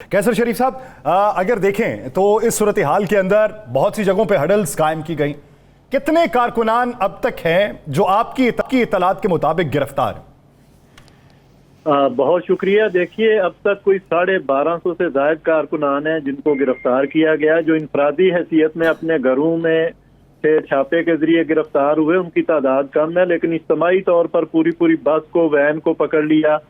कैसर शरीफ साहब, अगर देखें तो इस सूरत हाल के अंदर बहुत सी जगहों पे हडल्स कायम की गई। कितने कारकुनान अब तक हैं जो आपकी इत्तलात के मुताबिक गिरफ्तार हैं? बहुत शुक्रिया। देखिए, अब तक कोई 1250 से ज्यादा कारकुनान हैं जिनको गिरफ्तार किया गया। जो इनफरादी हैसियत में अपने घरों में से छापे के जरिए गिरफ्तार हुए उनकी तादाद कम है, लेकिन इज्तिमाई तौर पर पूरी बस को, वैन को पकड़ लिया,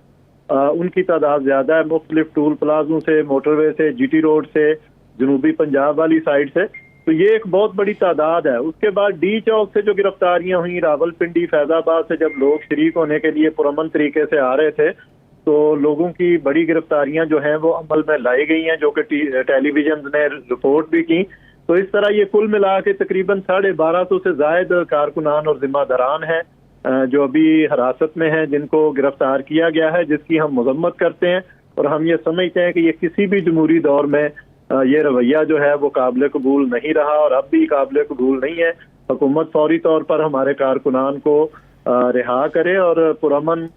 उनकी तादाद ज्यादा है। मुख्तलिफ टूल प्लाजों से, मोटरवे से, जीटी रोड से, जनूबी पंजाब वाली साइड से, तो ये एक बहुत बड़ी तादाद है। उसके बाद डी चौक से जो गिरफ्तारियां हुई, रावलपिंडी, फैजाबाद से जब लोग शरीक होने के लिए पुरअमन तरीके से आ रहे थे, तो लोगों की बड़ी गिरफ्तारियां जो हैं वो अमल में लाई गई हैं, जो कि टेलीविजन ने रिपोर्ट भी की। तो इस तरह ये कुल मिला के तकरीबन 1250 से ज्यादा कारकुनान और जिम्मेदारान हैं जो अभी हिरासत में हैं, जिनको गिरफ्तार किया गया है, जिसकी हम मजम्मत करते हैं। और हम ये समझते हैं कि ये किसी भी जमहूरी दौर में ये रवैया जो है वो काबिल कबूल नहीं रहा और अब भी काबिल कबूल नहीं है। हुकूमत फौरी तौर पर हमारे कारकुनान को रिहा करे और पुरअमन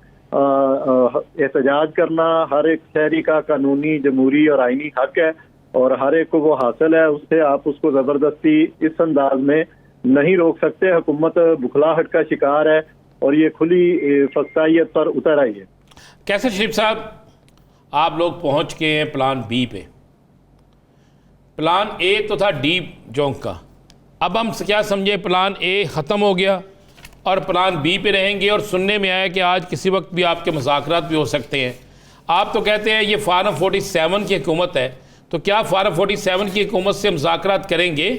एहतजाज करना हर एक शहरी का कानूनी, जमहूरी और आईनी हक है और हर एक को वो हासिल है। उससे आप उसको जबरदस्ती इस अंदाज में नहीं रोक सकते। हुकूमत बुखलाहट का शिकार है और ये खुली फसाइयत पर उतर आई है। कैसर शरीफ साहब, आप लोग पहुंच के हैं प्लान बी पे। प्लान ए तो था डी चौक का, अब हम क्या समझे प्लान ए ख़त्म हो गया और प्लान बी पे रहेंगे। और सुनने में आया कि आज किसी वक्त भी आपके मुज़ाकरात भी हो सकते हैं। आप तो कहते हैं ये फार्म 47 की हुकूमत है, तो क्या फार्म 47 की हुकूमत से मुज़ाकरात करेंगे?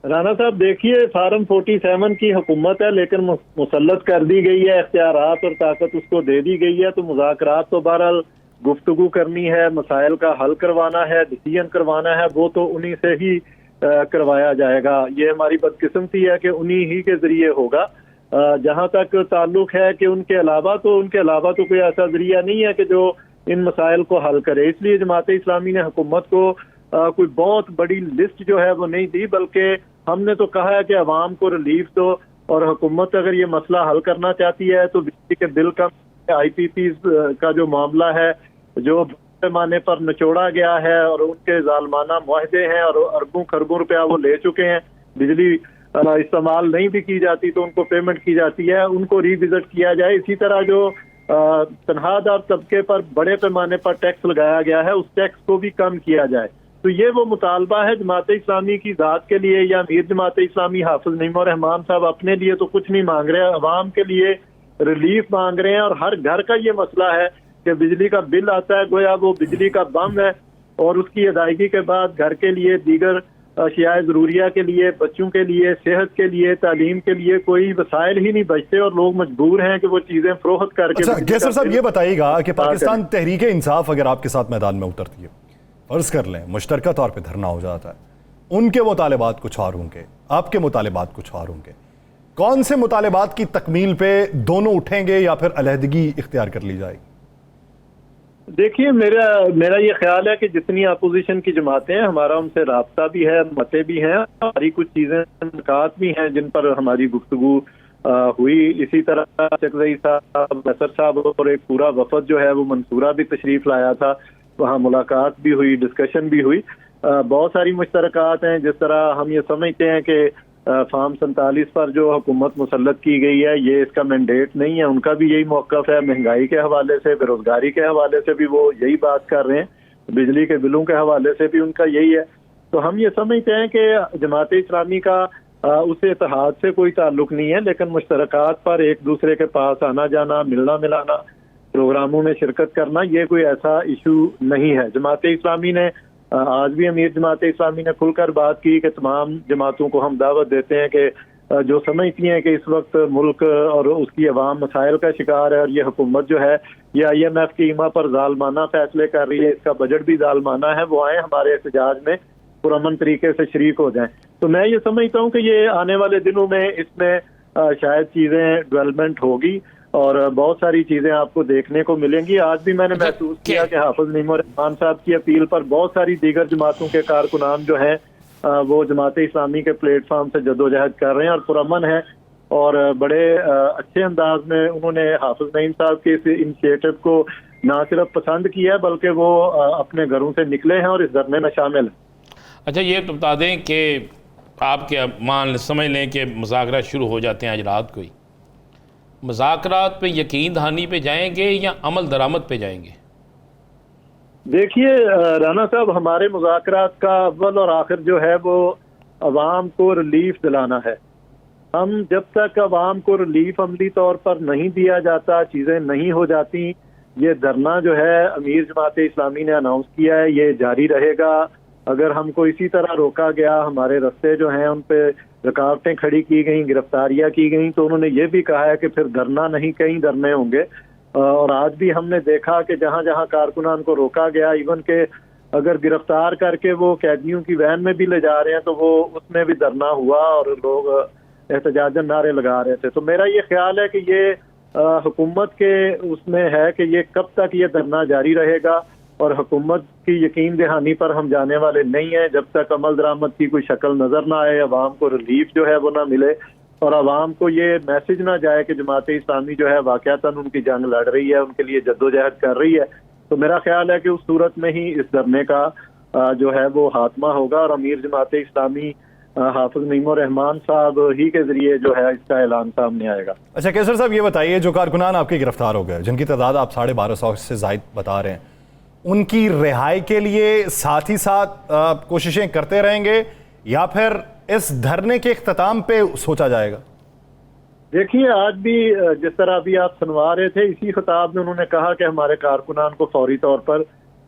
राना साहब, देखिए, फार्म 47 की हुकूमत है, लेकिन मुसल्लत कर दी गई है, इख्तियारात और ताकत उसको दे दी गई है। तो मुज़ाकरात तो बहरहाल गुफ्तगू करनी है, मसाइल का हल करवाना है, डिसीजन करवाना है, वो तो उन्हीं से ही करवाया जाएगा। ये हमारी बदकिस्मती है कि उन्हीं ही के जरिए होगा। जहाँ तक ताल्लुक है कि उनके अलावा तो कोई ऐसा जरिया नहीं है कि जो इन मसाइल को हल करे। इसलिए जमात इस्लामी ने हुकूमत को कोई बहुत बड़ी लिस्ट जो है वो नहीं दी, बल्कि हमने तो कहा है कि अवाम को रिलीफ दो और हुकूमत अगर ये मसला हल करना चाहती है तो बिजली के बिल का, IPP का जो मामला है, जो पैमाने पर निचोड़ा गया है और उनके जालमाना मुआहदे हैं और अरबों खरबों रुपया वो ले चुके हैं। बिजली इस्तेमाल नहीं भी की जाती तो उनको पेमेंट की जाती है, उनको रिविजिट किया जाए। इसी तरह जो तनख्वाहदार तबके पर बड़े पैमाने पर टैक्स लगाया गया है, उस टैक्स को भी कम किया जाए। तो ये वो मुतालबा है जमात इस्लामी की ज़ात के लिए, या अमीर जमात इस्लामी हाफिज नईमुर रहमान साहब अपने लिए तो कुछ नहीं मांग रहे हैं, अवाम के लिए रिलीफ मांग रहे हैं। और हर घर का ये मसला है कि बिजली का बिल आता है, गोया वो बिजली का बम है, और उसकी अदायगी के बाद घर के लिए, दीगर अशियाए ज़रूरिया के लिए, बच्चों के लिए, सेहत के लिए, तालीम के लिए कोई वसाइल ही नहीं बचते और लोग मजबूर हैं कि वो चीज़ें फरोख्त करके। अच्छा कैसर साहब, ये बताइएगा कि पाकिस्तान तहरीक इंसाफ अगर आपके साथ मैदान में उतरती है, फर्ज कर लें मुश्तरका तौर पे धरना हो जाता है, उनके मुतालिबात कुछ और होंगे, आपके मुतालिबात कुछ और होंगे, कौन से मुतालिबात की तकमील पे दोनों उठेंगे या फिर अलहदगी इख्तियार कर ली जाएगी? देखिए, मेरा ये ख्याल है कि जितनी अपोजिशन की जमातें हैं, हमारा उनसे राब्ता भी है, मते भी हैं, हमारी कुछ चीजें निकात भी हैं जिन पर हमारी गुफ्तगू हुई। इसी तरह चकजई साहब, नसर साहब और एक पूरा वफद जो है वो मंसूरा भी तशरीफ लाया था, वहाँ मुलाकात भी हुई, डिस्कशन भी हुई। बहुत सारी मुश्तरकात हैं। जिस तरह हम ये समझते हैं कि फार्म 47 पर जो हुकूमत मुसल्लत की गई है, ये इसका मैंडेट नहीं है, उनका भी यही मौक़िफ़ है। महंगाई के हवाले से, बेरोजगारी के हवाले से भी वो यही बात कर रहे हैं, बिजली के बिलों के हवाले से भी उनका यही है। तो हम ये समझते हैं कि जमात इस्लामी का उस इत्तेहाद से कोई ताल्लुक नहीं है, लेकिन मुश्तरकात पर एक दूसरे के पास आना जाना, मिलना मिलाना, प्रोग्रामों में शिरकत करना, ये कोई ऐसा इशू नहीं है। जमात इस्लामी ने आज भी अमीर जमात इस्लामी ने खुलकर बात की कि तमाम जमातों को हम दावत देते हैं कि जो समझती हैं कि इस वक्त मुल्क और उसकी अवाम मसाइल का शिकार है और ये हुकूमत जो है ये IMF की ईमा पर जालमाना फैसले कर रही है, इसका बजट भी जालमाना है, वो आए हमारे एहतजाज में पुरअमन तरीके से शरीक हो जाएं। तो मैं ये समझता हूँ कि ये आने वाले दिनों में इसमें शायद चीज़ें डेवलपमेंट होगी और बहुत सारी चीजें आपको देखने को मिलेंगी। आज भी मैंने महसूस किया कि हाफिज नईमुर रहमान साहब की अपील पर बहुत सारी दीगर जमातों के कारकुनान जो हैं वो जमात इस्लामी के प्लेटफॉर्म से जदोजहद कर रहे हैं और पुरअमन है और बड़े अच्छे अंदाज में उन्होंने हाफिज नईम साहब के इस इनिशिएटिव को نہ صرف پسند کیا ہے بلکہ وہ اپنے گھروں سے نکلے ہیں اور اس دھرنے میں شامل ہیں۔ اچھا یہ تو بتا دیں کہ آپ کے سمجھ لیں کہ مذاکرات شروع ہو جاتے ہیں آج رات کو ہی، مذاکرات پہ یقین دہانی پہ جائیں گے یا عمل درآمد پہ جائیں گے؟ دیکھیے رانا صاحب، ہمارے مذاکرات کا اول اور آخر جو ہے وہ عوام کو ریلیف دلانا ہے۔ ہم جب تک عوام کو ریلیف عملی طور پر نہیں دیا جاتا، چیزیں نہیں ہو جاتی، یہ دھرنا جو ہے امیر جماعت اسلامی نے اناؤنس کیا ہے یہ جاری رہے گا۔ اگر ہم کو اسی طرح روکا گیا، ہمارے رستے جو ہیں ان پہ رکاوٹیں کھڑی کی گئیں، گرفتاریاں کی گئیں، تو انہوں نے یہ بھی کہا ہے کہ پھر دھرنا نہیں کئی دھرنے ہوں گے۔ اور آج بھی ہم نے دیکھا کہ جہاں جہاں کارکنان کو روکا گیا، ایون کہ اگر گرفتار کر کے وہ قیدیوں کی وین میں بھی لے جا رہے ہیں تو وہ اس میں بھی دھرنا ہوا اور لوگ احتجاجاً نعرے لگا رہے تھے۔ تو میرا یہ خیال ہے کہ یہ حکومت کے اس میں ہے کہ یہ کب تک یہ دھرنا جاری رہے گا، اور حکومت کی یقین دہانی پر ہم جانے والے نہیں ہیں جب تک عمل درآمد کی کوئی شکل نظر نہ آئے، عوام کو ریلیف جو ہے وہ نہ ملے، اور عوام کو یہ میسج نہ جائے کہ جماعت اسلامی جو ہے واقعتاً ان کی جنگ لڑ رہی ہے، ان کے لیے جدوجہد کر رہی ہے۔ تو میرا خیال ہے کہ اس صورت میں ہی اس دھرنے کا جو ہے وہ خاتمہ ہوگا، اور امیر جماعت اسلامی حافظ نعیم الرحمان صاحب ہی کے ذریعے جو ہے اس کا اعلان سامنے آئے گا۔ اچھا کیسر صاحب یہ بتائیے، جو کارکنان آپ کے گرفتار ہو گئے جن کی تعداد آپ 1250 سے زائد بتا رہے ہیں، ان کی رہائی کے لیے ساتھ ہی ساتھ کوششیں کرتے رہیں گے یا پھر اس دھرنے کے اختتام پہ سوچا جائے گا؟ دیکھیے آج بھی جس طرح ابھی آپ سنوا رہے تھے، اسی خطاب میں انہوں نے کہا کہ ہمارے کارکنان کو فوری طور پر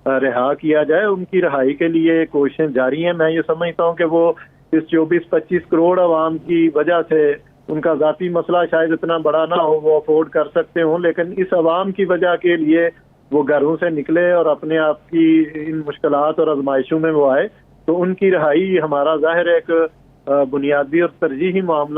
رہا کیا جائے، ان کی رہائی کے لیے کوششیں جاری ہیں۔ میں یہ سمجھتا ہوں کہ وہ اس 24-25 کروڑ عوام کی وجہ سے، ان کا ذاتی مسئلہ شاید اتنا بڑا نہ ہو، وہ افورڈ کر سکتے ہوں، لیکن اس عوام کی وجہ کے لیے وہ گھروں سے نکلے اور اپنے آپ کی ان مشکلات اور آزمائشوں میں وہ آئے، تو ان کی رہائی ہمارا ظاہر ایک بنیادی اور ترجیحی معاملہ